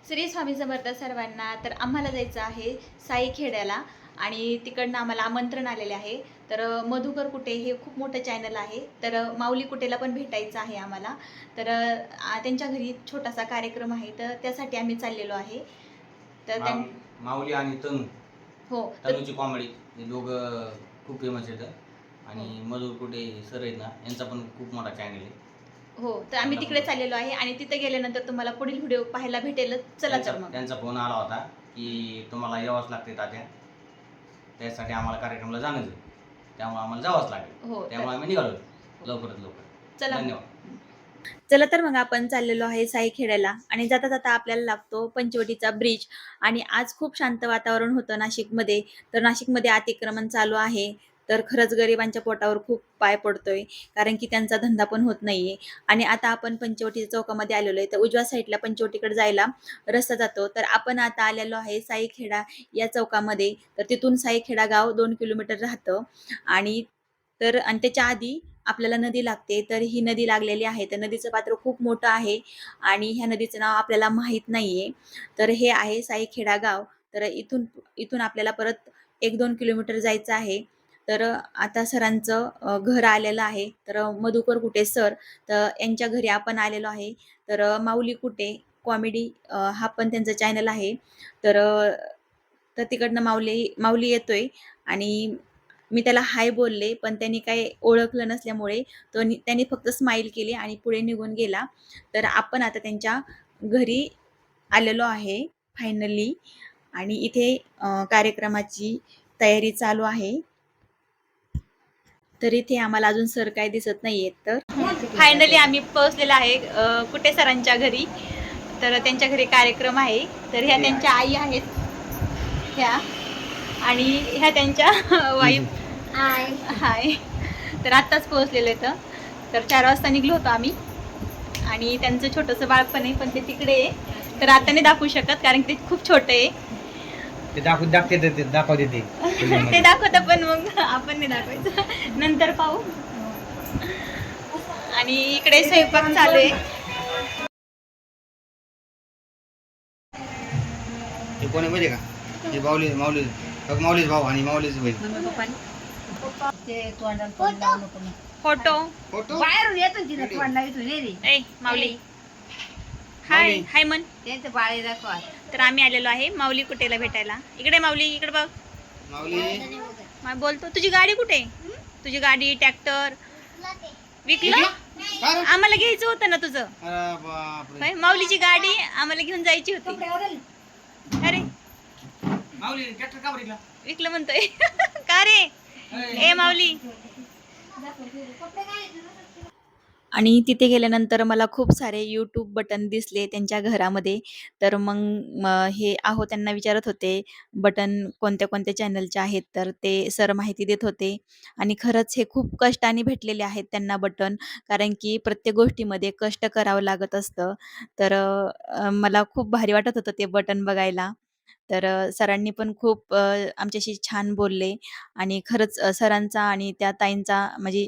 श्री स्वामी समर्थ सर्वांना. तर आम्हाला जायचं आहे साई खेड्याला आणि तिकडनं आम्हाला आमंत्रण आलेले आहे. तर मधुकर कुटे हे खूप मोठं चॅनल आहे. तर माऊली कुटेला पण भेटायचं आहे आम्हाला. तर त्यांच्या घरी छोटासा कार्यक्रम आहे, तर त्यासाठी आम्ही चाललेलो आहे. तर माऊली आणि तनू, हो, तनूची कॉमेडी हे दोघं खूप फेमस आहेत. आणि मधुकर कुटे सर आहेत ना, यांचा पण खूप मोठा चॅनल आहे. हो, तर आम्ही तिकडे चाललेलो आहे आणि तिथे गेल्यानंतर तुम्हाला पुढील व्हिडिओ पाहायला भेटेल. चला तर मग. त्यांचा फोन आला होता की तुम्हाला यावंच लागते तात्या, त्यासाठी आम्हाला कार्यक्रमाला जाणंच आहे, त्यामुळे आम्हाला जावंच लागेल. हो, त्यामुळे आम्ही निघालो लवकरात लवकर. चला, धन्यवाद. चला तर मग आपण चाललेलो आहे साई खेड्याला आणि जाता जाता आपल्याला लागतो पंचवटीचा ब्रिज. आणि आज खूप शांत वातावरण होतं नाशिकमध्ये. तर नाशिकमध्ये अतिक्रमण चालू आहे. तर खरंच गरिबांच्या पोटावर खूप पाय पडतोय, कारण की त्यांचा धंदा पण होत नाहीये. आणि आता आपण पंचवटी चौकामध्ये आलेलो आहे. तर उजव्या साईडला पंचवटीकडे जायला रस्ता जातो. तर आपण आता आलेलो आहे साईखेडा या चौकामध्ये. तर तिथून साईखेडा गाव 2 किलोमीटर राहतं. आणि त्याच्या आधी आपल्याला नदी लागते. तर ही नदी लागलेली आहे. तर नदीचं पात्र खूप मोठं आहे आणि ह्या नदीचं नाव आपल्याला माहीत नाहीये. तर हे आहे साईखेडा गाव. तर इथून इथून आपल्याला परत 1-2 किलोमीटर जायचं आहे. तर आता सरांचं घर आलेलं आहे. तर मधुकर कुटे सर, तर यांच्या घरी आपण आलेलो आहे. तर माऊली कुटे कॉमेडी हा पण त्यांचा चॅनल आहे. तर तर तिकडनं माऊली माऊली येतोय आणि मी त्याला हाय बोलले, पण त्यांनी काही ओळखलं नसल्यामुळे त्यांनी फक्त स्माईल केली आणि पुढे निघून गेला. तर आपण आता त्यांच्या घरी आलेलो आहे फायनली. आणि इथे कार्यक्रमाची तयारी चालू आहे. तर इथे आम्हाला अजून सर काय दिसत नाहीयेत. तर फायनली आम्ही पोहोचलेलो आहे कुटे सरांच्या घरी. तर त्यांच्या घरी कार्यक्रम आहे. तर ह्या त्यांच्या आई आहेत ह्या, आणि ह्या त्यांच्या वाईफ. हाय हाय. तर आत्ताच पोहोचलेलं आहे. तर 4 वाजता निघलो होतो आम्ही. आणि त्यांचं छोटंसं बाळ पण आहे, पण ते तिकडे आहे. तर आता नाही दाखवू शकत, कारण ते खूप छोटं आहे. ते दाखवते ते ते दाखवतं, पण मग आपण नाही दाखवायचं, नंतर पाहू. आणि इकडे स्वयंपाक चालू आहे. हे कोणी माहिती का? हे माऊलीच भाऊ आणि माऊलीच बहीण. फोटो फोटो बाहेरून येतो तिला तोंडा इथून ये रे. ए माऊली हाय हाय मन. त्यांचं बाळे दाखवा. तर आम्ही आलेलो आहे माऊली कुटेला भेटायला. इकडे माऊली, इकडे बघ. माऊली बोलतो तुझी गाडी कुठे? तुझी गाडी ट्रॅक्टर विकलं? आम्हाला घ्यायचं होतं ना तुझं. बापरे, माऊलीची गाडी आम्हाला घेऊन जायची होती. अरे माऊली ट्रॅक्टर का बरं विकलं म्हणतोय. का रे ए माऊली. आणि तिथे गेल्यानंतर मला खूप सारे यूट्यूब बटन दिसले त्यांच्या घरामध्ये. तर मग हे आहो त्यांना विचारत होते बटन कोणत्या कोणत्या चॅनलचे आहेत. तर ते सर माहिती देत होते. आणि खरंच हे खूप कष्टाने भेटलेले आहेत त्यांना बटन, कारण की प्रत्येक गोष्टीमध्ये कष्ट करावं लागत असतं. तर मला खूप भारी वाटत होतं ते बटन बघायला. तर सरांनी पण खूप आमच्याशी छान बोलले. आणि खरंच सरांचा आणि त्या ताईंचा म्हणजे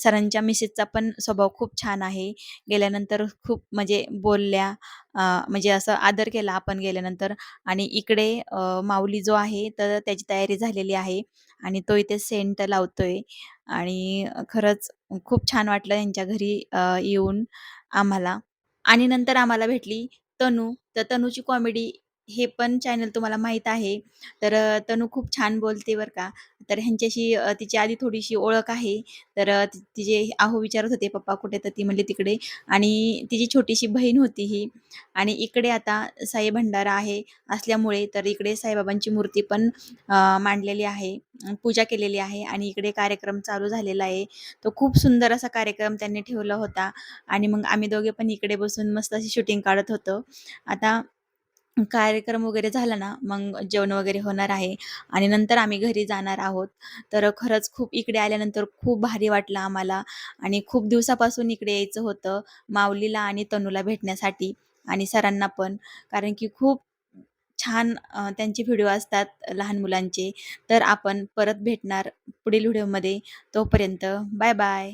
सरांच्या मिसेसचा पण स्वभाव खूप छान आहे. गेल्यानंतर खूप म्हणजे बोलल्या, म्हणजे असं आदर केला आपण गेल्यानंतर. आणि इकडे माऊली जो आहे तर त्याची तयारी झालेली आहे आणि तो इथे सेंट लावतोय. आणि खरंच खूप छान वाटलं यांच्या घरी येऊन आम्हाला. आणि नंतर आम्हाला भेटली तनू. तर तनूची कॉमेडी हे पण चॅनल तुम्हाला माहीत आहे. तर तनू खूप छान बोलते बरं का. तर ह्यांच्याशी तिची आधी थोडीशी ओळख आहे. तर तिचे आहो विचारत होते पप्पा कुठे, तर ती म्हणली तिकडे. आणि तिची छोटीशी बहीण होती ही. आणि इकडे आता साई भंडारा आहे असल्यामुळे तर इकडे साईबाबांची मूर्ती पण मांडलेली आहे, पूजा केलेली आहे. आणि इकडे कार्यक्रम चालू झालेला आहे. तो खूप सुंदर असा कार्यक्रम त्यांनी ठेवला होता. आणि मग आम्ही दोघे पण इकडे बसून मस्त अशी शूटिंग काढत होतो. आता कार्यक्रम वगैरे झाला ना, मग जेवण वगैरे होणार आहे आणि नंतर आम्ही घरी जाणार आहोत. तर खरंच खूप इकडे आल्यानंतर खूप भारी वाटलं आम्हाला. आणि खूप दिवसापासून इकडे यायचं होतं माऊलीला आणि तनूला भेटण्यासाठी आणि सरांना पण, कारण की खूप छान त्यांचे व्हिडिओ असतात लहान मुलांचे. तर आपण परत भेटणार पुढील व्हिडिओमध्ये. तोपर्यंत बाय बाय.